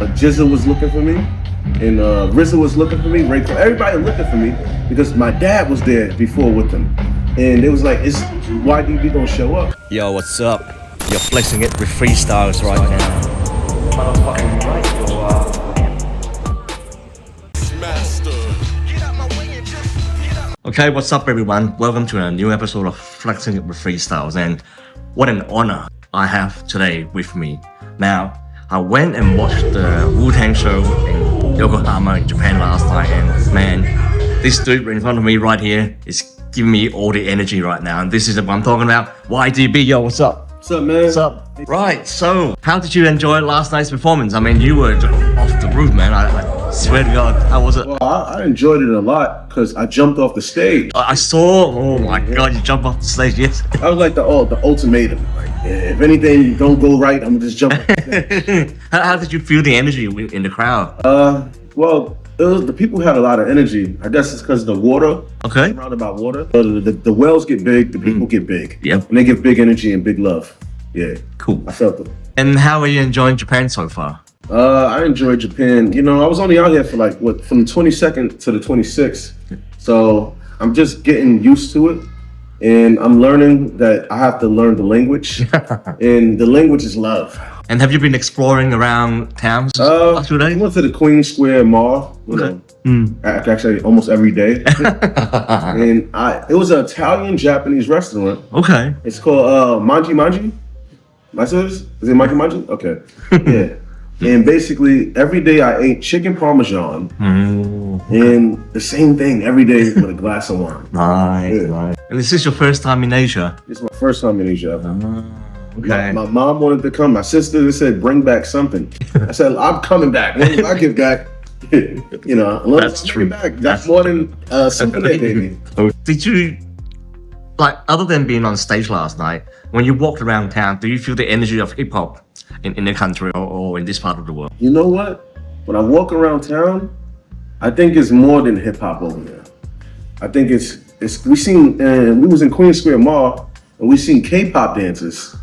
Jizza was looking for me, and RZA was looking for me. Everybody looking for me because my dad was there before with them, and it was like, is YDB gonna show up? Yo, what's up? You're flexing it with Frestylz right now. Motherfucking right, Okay, what's up everyone? Welcome to a new episode of Flexin It With Frestylz, and what an honor I have today with me. Now, I went and watched the Wu-Tang show in Yokohama in Japan last night, and man, this dude in front of me right here is giving me all the energy right now, and this is what I'm talking about. YDB, yo, what's up? What's up, man? What's up? Right, so how did you enjoy last night's performance? I mean, you were off the roof, man. I swear to God, how was it? Well, I enjoyed it a lot because I jumped off the stage. I saw, oh my God, you jumped off the stage, yes. I was like the ultimatum. Like, yeah, if anything don't go right, I'm gonna just jump off the stage. How did you feel the energy in the crowd? Well, the people had a lot of energy. I guess it's because of the water. Okay. Roundabout water. The wells get big, the people get big. Yep. And they give big energy and big love. Yeah. Cool. I felt it. And how are you enjoying Japan so far? I enjoyed Japan. You know, I was only out here for like, from the 22nd to the 26th. So I'm just getting used to it. And I'm learning that I have to learn the language. And the language is love. And have you been exploring around towns last 2 days? I went to the Queen Square Mall, actually almost every day. And it was an Italian-Japanese restaurant. Okay. It's called Manji Manji. Is it Manji Manji? Okay. Yeah. And basically, every day I ate chicken parmesan and the same thing every day with a glass of wine. Nice, Yeah. nice. And is this your first time in Asia? It's my first time in Asia. Okay. My mom wanted to come. My sister said, bring back something. I said, I'm coming back. When I get back, you know, That's true. Back. That's more than something they gave me. Did you, like, other than being on stage last night, when you walked around town, do you feel the energy of hip hop in the country or in this part of the world? You know what? When I walk around town, I think it's more than hip hop over there. I think we was in Queen Square Mall and we seen K-pop dancers.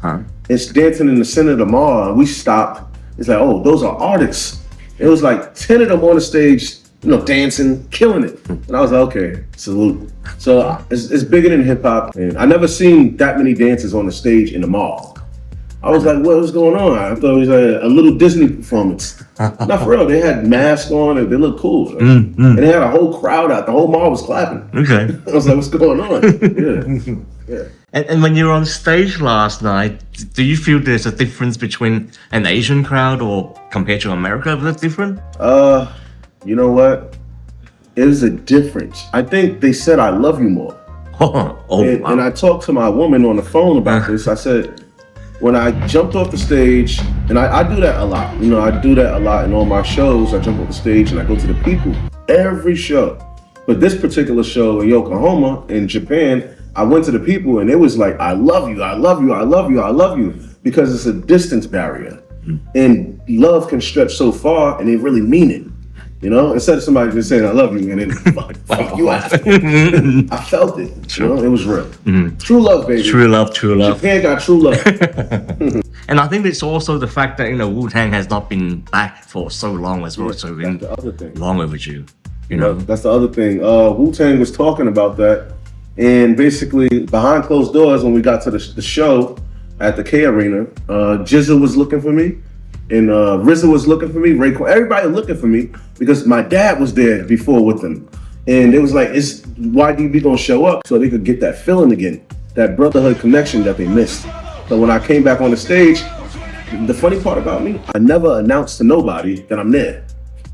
It's dancing in the center of the mall and we stopped. It's like, oh, those are artists. It was like 10 of them on the stage, you know, dancing, killing it. And I was like, okay, salute. So it's bigger than hip hop. And I never seen that many dancers on the stage in the mall. I was like, what was going on? I thought it was a little Disney performance. Not for real. They had masks on and they looked cool. And they had a whole crowd out. The whole mall was clapping. Okay. I was like, what's going on? Yeah. And when you were on stage last night, do you feel there's a difference between an Asian crowd or compared to America? Was it different? You know what? It was a difference. I think they said I love you more. Wow. And I talked to my woman on the phone about this. I said, when I jumped off the stage, and I do that a lot. You know, I do that a lot in all my shows. I jump off the stage and I go to the people. Every show. But this particular show in Yokohama, in Japan, I went to the people and it was like, I love you, I love you, I love you, I love you. Because it's a distance barrier. And love can stretch so far and they really mean it. You know, instead of somebody just saying I love you and then fuck you out. I felt it. You know, it was real. True love, baby. True love, true love. Japan got true love. And I think it's also the fact that, you know, Wu-Tang has not been back for so long as well. So that's the other thing. Long overdue. You know, that's the other thing. Wu-Tang was talking about that. And basically, behind closed doors, when we got to the show at the K Arena, Jizza was looking for me. And RZA was looking for me, everybody looking for me because my dad was there before with them. And it was like, is YDB gonna show up so they could get that feeling again, that brotherhood connection that they missed. So when I came back on the stage, the funny part about me, I never announced to nobody that I'm there.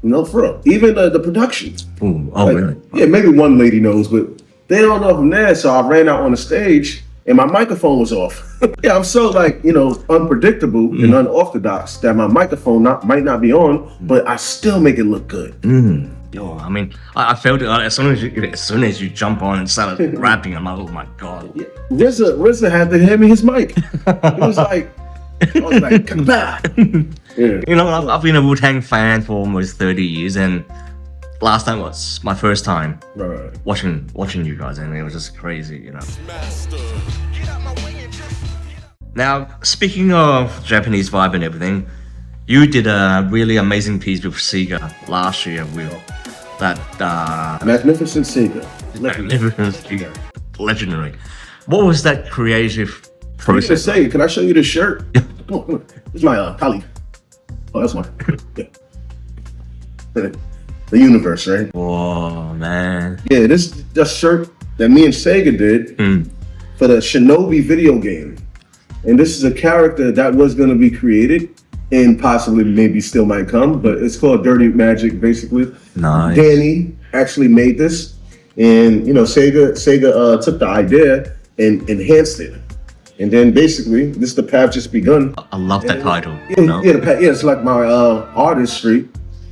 You know, for real. Even the production. Really? Yeah, maybe one lady knows, but they don't know if I'm there. So I ran out on the stage and my microphone was off. Yeah, I'm so like, you know, unpredictable and unorthodox that my microphone might not be on, but I still make it look good. Yo, I mean, I felt it as soon as you jump on and started rapping. I'm like, oh my God. Yeah. RZA had to hand me his mic. It was like, I was like, come back. Yeah. You know, I've been a Wu-Tang fan for almost 30 years, and last time was my first time watching you guys, and it was just crazy, you know. Now, speaking of Japanese vibe and everything, you did a really amazing piece with SEGA last year with that Magnificent SEGA. Legendary. What was that creative process? Say, can I show you this shirt? Yeah. Come on. This is my colleague. Oh, that's mine. Yeah. The universe, right? Whoa, man. Yeah, this is the shirt that me and SEGA did for the Shinobi video game. And this is a character that was going to be created and possibly maybe still might come, but it's called Dirty Magic, basically. Nice. Danny actually made this, and you know, SEGA took the idea and enhanced it. And then basically, this is the path just begun. I love that title. Yeah, it's like my artistry.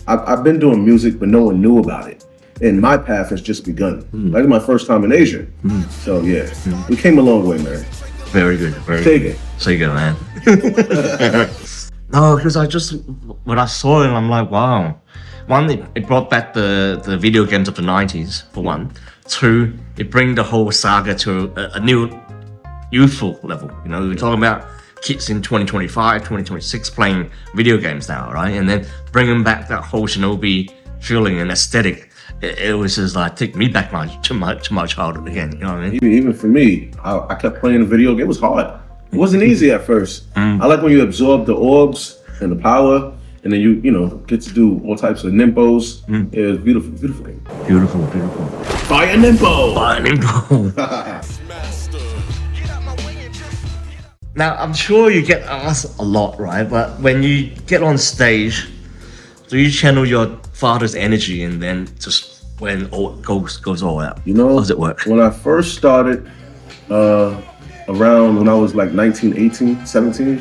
I've been doing music, but no one knew about it. And my path has just begun. Like, it's my first time in Asia. So yeah, we came a long way, man. Very good. Very SEGA. good. SEGA, man. No, because when I saw it, I'm like, wow. One, it brought back the video games of the 90s, for one. Two, it brings the whole saga to a new youthful level. You know, we're talking about kids in 2025, 2026 playing video games now, right? And then bringing back that whole Shinobi feeling and aesthetic. It was just like, take me back to my childhood again, you know what I mean? Even for me, I kept playing the video game. It was hard. It wasn't easy at first. I like when you absorb the orbs and the power, and then you know, get to do all types of nimpos. It was beautiful, beautiful. Beautiful. Fire nimpo! Fire nimpo! Now, I'm sure you get asked a lot, right? But when you get on stage, do you channel your father's energy and then just when all goes all out? You know, how does it work? When I first started, around when I was like 19, 18, 17,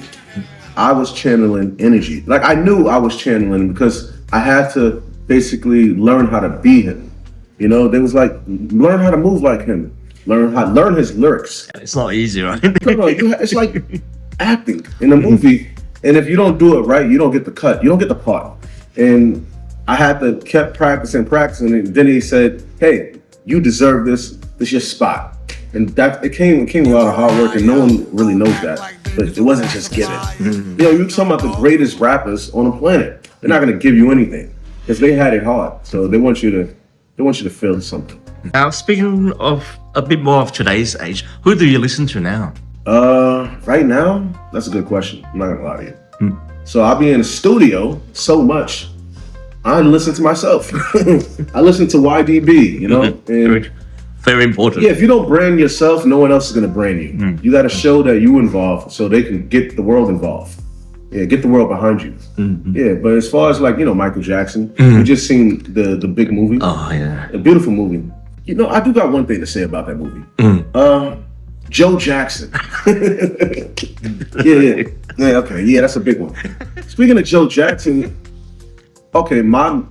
I was channeling energy. Like, I knew I was channeling because I had to basically learn how to be him. You know, they was like, learn how to move like him. Learn his lyrics. It's not easy, right? No, it's like acting in a movie. And if you don't do it right, you don't get the cut. You don't get the part. And I had to kept practicing. And then he said, hey, you deserve this. This is your spot. And that it came a lot of hard work, and no one really knows that. But it wasn't just given. You know, you're talking about the greatest rappers on the planet. They're not gonna give you anything because they had it hard. So they want you to feel something. Now, speaking of a bit more of today's age, who do you listen to now? Right now, that's a good question. I'm not gonna lie to you. So I'll be in the studio so much, I listen to myself. I listen to YDB, you know? And very important. yeah, if you don't brand yourself, no one else is gonna brand you. You gotta show that you involved so they can get the world involved. Yeah, get the world behind you. Yeah, but as far as like, you know, Michael Jackson, we just seen the big movie. Oh yeah. A beautiful movie. You know, I do got one thing to say about that movie. Joe Jackson. yeah, okay, yeah, that's a big one. Speaking of Joe Jackson, okay, my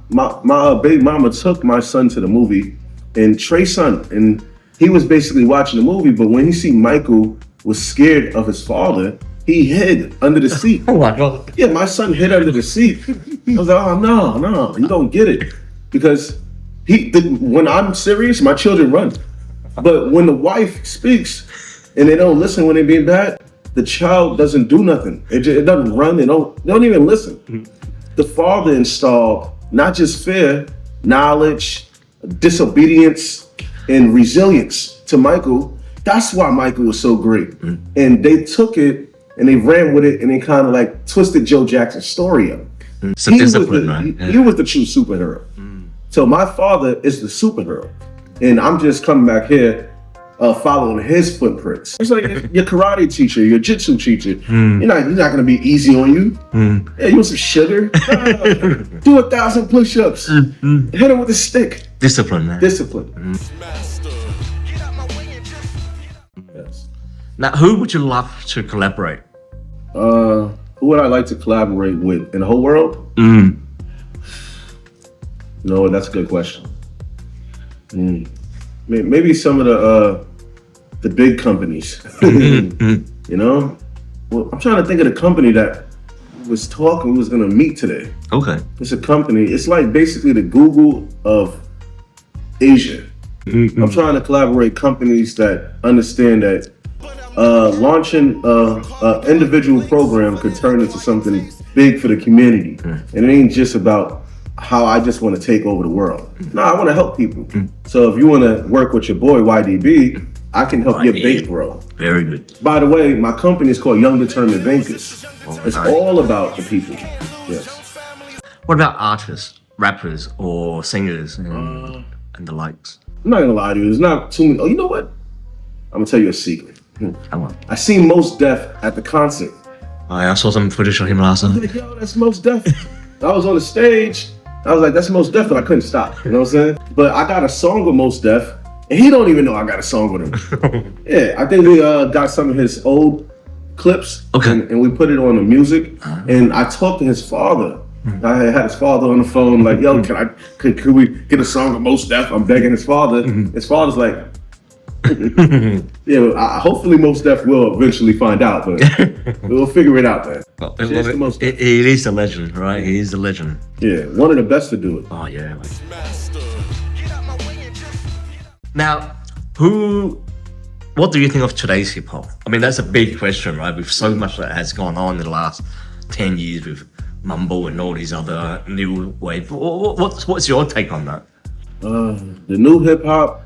baby mama took my son to the movie, and Trey's son, and he was basically watching the movie, but when he see Michael was scared of his father, he hid under the seat. Oh my God. Yeah, my son hid under the seat. I was like, oh no, you don't get it. Because when I'm serious, my children run. But when the wife speaks and they don't listen when they're being bad, the child doesn't do nothing. It doesn't run, they don't even listen. The father installed not just fear, knowledge, disobedience, and resilience to Michael. That's why Michael was so great. And they took it and they ran with it and they kind of like twisted Joe Jackson's story up. It's a discipline, right? He was the true superhero. So my father is the superhero. And I'm just coming back here following his footprints. It's like your karate teacher, your jitsu teacher. He's not gonna be easy on you. Yeah, you want some sugar? Do 1,000 push-ups. Hit him with a stick. Discipline, man. Discipline. Yes. Now, who would you love to collaborate? Who would I like to collaborate with in the whole world? No, that's a good question. Maybe some of the big companies. You know? Well, I'm trying to think of the company that was gonna meet today. Okay. It's a company, it's like basically the Google of Asia. I'm trying to collaborate companies that understand that launching an individual program could turn into something big for the community. And it ain't just about how I just want to take over the world. No, I want to help people. So if you want to work with your boy YDB, I can help your bank grow. Very good. By the way, my company is called Young Determined Bankers. It's all about the people. Yes. What about artists, rappers, or singers and the likes? I'm not gonna lie to you. There's not too many. Oh, you know what? I'm gonna tell you a secret. Come on. I seen Mos Def at the concert. I saw some footage of him last night. Like, yo, that's Mos Def. I was on the stage. I was like, that's Mos Def, but I couldn't stop. You know what I'm saying? But I got a song with Mos Def, and he don't even know I got a song with him. Yeah, I think we got some of his old clips, and we put it on the music. And I talked to his father. I had his father on the phone, like, yo, could we get a song with Mos Def? I'm begging his father. His father's like, yeah, hopefully Mos Def will eventually find out, but we'll figure it out, man. Well, he is a legend, right? He is a legend. Yeah, one of the best to do it. Oh, yeah. Now, what do you think of today's hip hop? I mean, that's a big question, right? With so much that has gone on in the last 10 years with mumble and all these other new wave. What's your take on that? The new hip hop,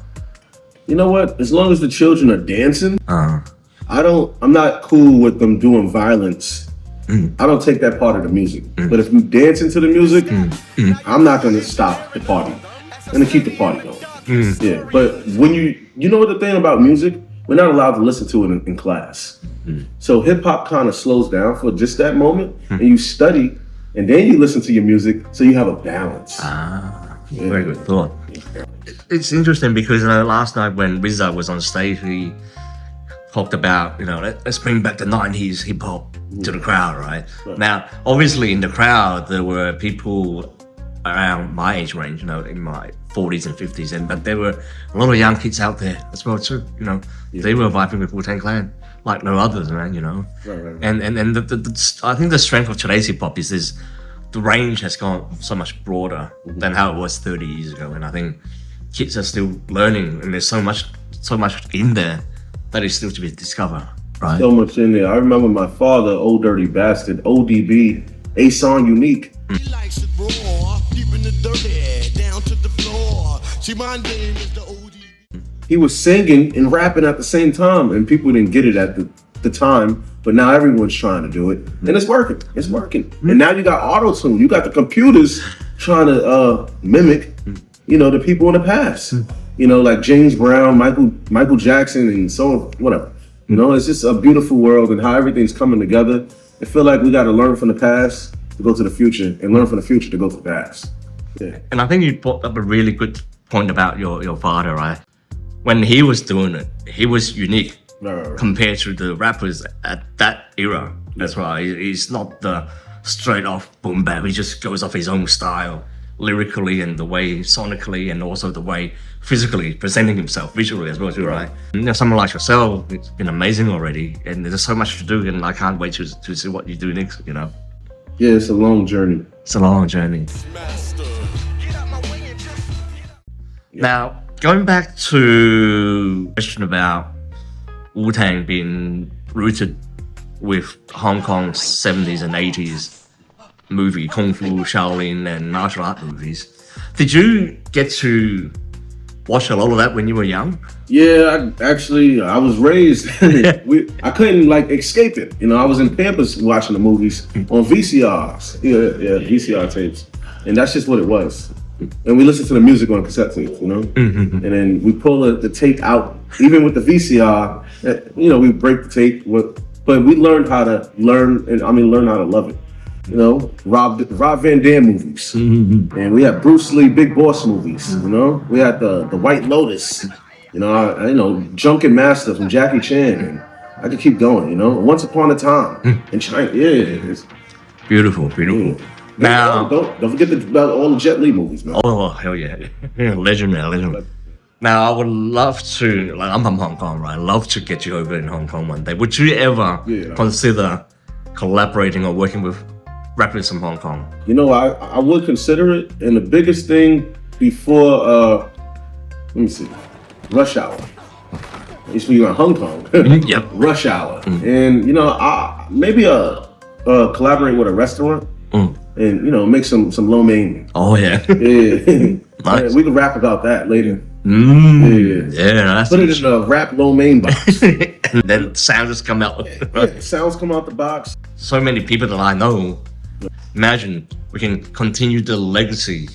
you know what? As long as the children are dancing, I'm not cool with them doing violence. I don't take that part of the music. But if you dance into the music, I'm not gonna stop the party. I'm gonna keep the party going. Yeah, but when you know what the thing about music, we're not allowed to listen to it in class. So hip hop kind of slows down for just that moment, and you study, and then you listen to your music, so you have a balance. Very good thought. It's interesting because last night when RZA was on stage, he talked about let's bring back the 90s hip hop to the crowd, right? Now, obviously in the crowd there were people around my age range, in my 40s and 50s, but there were a lot of young kids out there as well too. They were vibing with Wu-Tang Clan like no others, man. Right. And I think the strength of today's hip hop is the range has gone so much broader than how it was 30 years ago, and I think kids are still learning, and there's so much in there that is still to be discovered. Right? So much in there. I remember my father, Ol Dirty Bastard, ODB, a song unique. He likes it raw, deep in the dirty, down to the floor. See, my name is the ODB. He was singing and rapping at the same time, and people didn't get it at the time, but now everyone's trying to do it, and it's working. It's working. And now you got auto-tune. You got the computers trying to mimic, the people in the past. Like James Brown, Michael Jackson, and so on, whatever. It's just a beautiful world, and how everything's coming together. I feel like we got to learn from the past to go to the future, and learn from the future to go to the past. Yeah. And I think you brought up a really good point about your father, right? When he was doing it, he was unique compared to the rappers at that era. That's why he's not the straight off boom bap. He just goes off his own style, lyrically, and the way sonically, and also the way physically presenting himself visually as well too, right? Someone like yourself, it's been amazing already, and there's so much to do, and I can't wait to see what you do next. Yeah, it's a long journey. It's a long journey. Now, going back to the question about Wu-Tang being rooted with Hong Kong's 70s and 80s movie, Kung Fu, Shaolin, and martial art movies. Did you get to watch a lot of that when you were young? Yeah, I was raised. I couldn't escape it. I was in Pampers watching the movies on VCRs. Yeah, VCR tapes, and that's just what it was. And we listened to the music on cassette tapes, and then we pull the tape out. Even with the VCR, we break the tape. But we learned how to learn how to love it. Rob Van Dam movies, and we had Bruce Lee Big Boss movies. We had the White Lotus. Drunken Master from Jackie Chan, and I could keep going. Once Upon a Time in China. Yeah, it's beautiful. Now, don't forget about all the Jet Li movies, man. Oh hell yeah, legend. Now, I would love to, I'm from Hong Kong, right? I'd love to get you over in Hong Kong one day. Would you ever consider collaborating or working with rappers from Hong Kong? I would consider it. And the biggest thing before, Rush Hour. I used to be in Hong Kong. Yep. Rush Hour. And, maybe a collaborate with a restaurant and make some lo mein. Oh yeah. Yeah. Nice. We can rap about that later. Yeah, that's put it in a rap lo mein box. And then sounds just come out. Yeah, sounds come out the box. So many people that I know. Imagine we can continue the legacy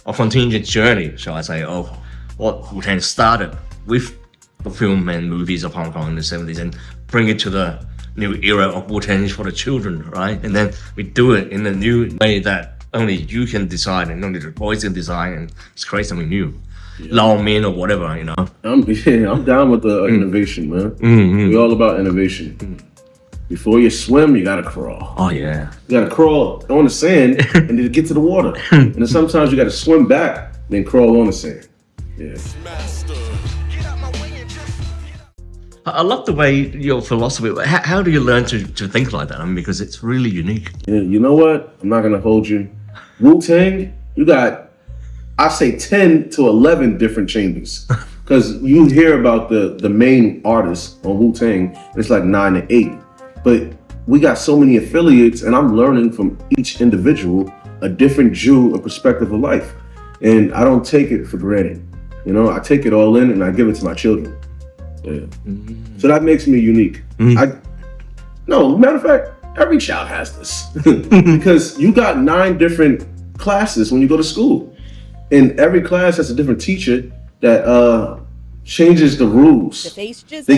or continue the journey, shall I say, of what Wu-Tang started with the film and movies of Hong Kong in the 70s and bring it to the new era of Wu-Tang for the children, right? And then we do it in a new way that only you can design and only the boys can design and just create something new. Long mean or whatever, you know. I'm down with the innovation, man. We're all about innovation. Before you swim, you gotta crawl. Oh yeah. You gotta crawl on the sand and then get to the water. And then sometimes you gotta swim back, then crawl on the sand. Yeah. I love the way your philosophy. How do you learn to think like that? I mean, because it's really unique. Yeah, you know what? I'm not gonna hold you. Wu-Tang, you got, I say 10 to 11 different chambers. Because you hear about the main artists on Wu-Tang, it's like 9 to 8. But we got so many affiliates, and I'm learning from each individual a different view, a perspective of life. And I don't take it for granted. You know, I take it all in and I give it to my children. Yeah. So that makes me unique. Matter of fact, every child has this. Because you got 9 different classes when you go to school. And every class has a different teacher that changes the rules. They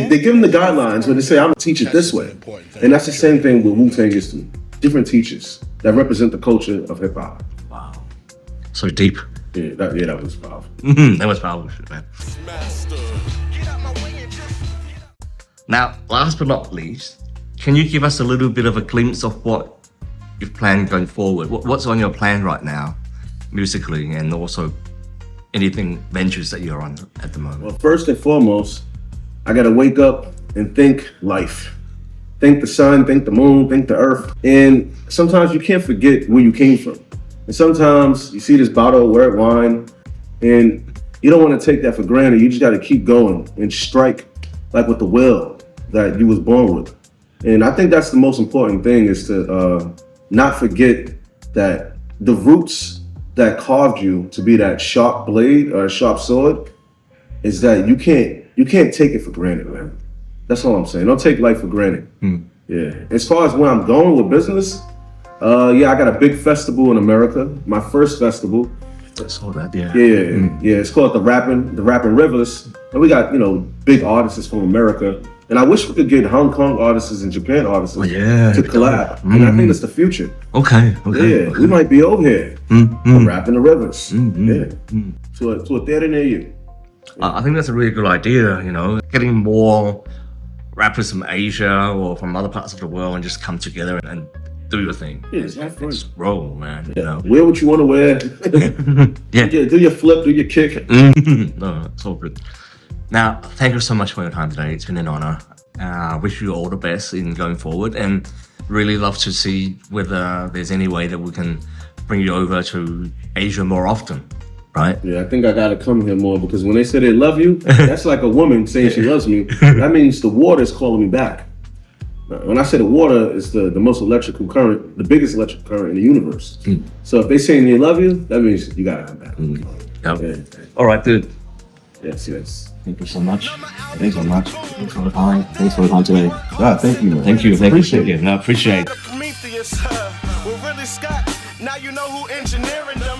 give them the guidelines when they say, I'm gonna teach it this way. And that's the same thing with Wu-Tang is too. Different teachers that represent the culture of hip hop. Wow. So deep. Yeah, that was powerful. That was powerful, man. Now, last but not least, can you give us a little bit of a glimpse of what you've planned going forward? What's on your plan right now, musically, and also anything ventures that you're on at the moment? Well, first and foremost, I gotta wake up and think life. Think the sun, think the moon, think the earth. And sometimes you can't forget where you came from. And sometimes you see this bottle of red wine and you don't wanna take that for granted. You just gotta keep going and strike like with the will that you was born with. And I think that's the most important thing is to not forget that the roots that carved you to be that sharp blade or a sharp sword is that you can't take it for granted, man. That's all I'm saying. Don't take life for granted. Yeah. As far as where I'm going with business, I got a big festival in America. My first festival. I saw that, yeah. Yeah. It's called the Rapping Rivers. And we got, big artists from America. And I wish we could get Hong Kong artists and Japan artists to collab. And I think that's the future. Okay. Yeah, we might be over here rapping the rivers. To a theater near you. I think that's a really good idea, getting more rappers from Asia or from other parts of the world and just come together and do your thing. Yeah, have fun. Just roll, man. Wear what you want to wear. Do your flip, do your kick. No, it's all good. Now, thank you so much for your time today. It's been an honor. Wish you all the best in going forward and really love to see whether there's any way that we can bring you over to Asia more often, right? Yeah, I think I gotta come here more because when they say they love you, that's like a woman saying she loves me. That means the water is calling me back. When I say the water is the most electrical current, the biggest electrical current in the universe. So if they saying they love you, that means you gotta come back. Yeah. All right, dude. Yes. Thank you so much. Thanks so much. Thanks for the time. Thanks for the time today. Thank you, man. Thank you. Appreciate it. No, appreciate it. Now you know who engineering them.